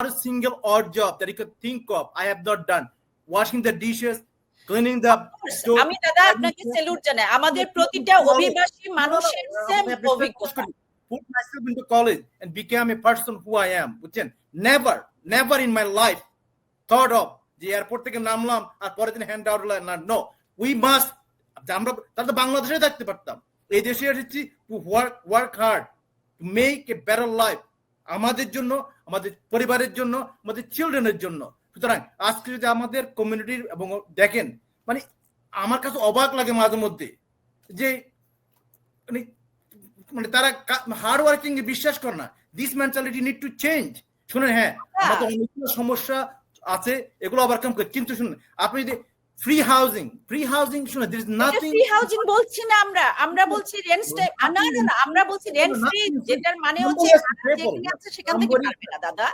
a single odd job that you could think of I have not done. Washing the dishes, cleaning the stove. আমি দাদা আপনাকে salute জানাই, আমাদের প্রতিটা অভিবাসী মানুষের সেম অভিজ্ঞতা। Put myself into college and became a person who I am. Never in my life thought of the airport থেকে নামলাম আর পরের দিন হ্যান্ড আউট না। নো, উই মাস্ট, আমরা তাহলে বাংলাদেশে থাকতে পারতাম। এই দেশে এসেছি to work hard, to make a better life, আমাদের জন্য, আমাদের পরিবারের জন্য, আমাদের চিলড্রেনের জন্য। সুতরাং আজকে যদি আমাদের কমিউনিটির এবং দেখেন, মানে আমার কাছে অবাক লাগে মাঝে মধ্যে যে মানে তারা হার্ড ওয়ার্কিং এ বিশ্বাস করে না। This mentality need to change. শুনেন, হ্যাঁ আমাদের অনেকগুলো সমস্যা আছে, এগুলো ওভারকাম করে, কিন্তু শুনুন আপনি যদি ফ্রি হাউজিং শুনুন, there is nothing, free housing বলছি না আমরা বলছি রেন্ট স্টে, না আমরা বলছি রেন্ট ফ্রি, যেটার মানে হচ্ছে যেখানে আছে সেখান থেকে পারবে না দাদা।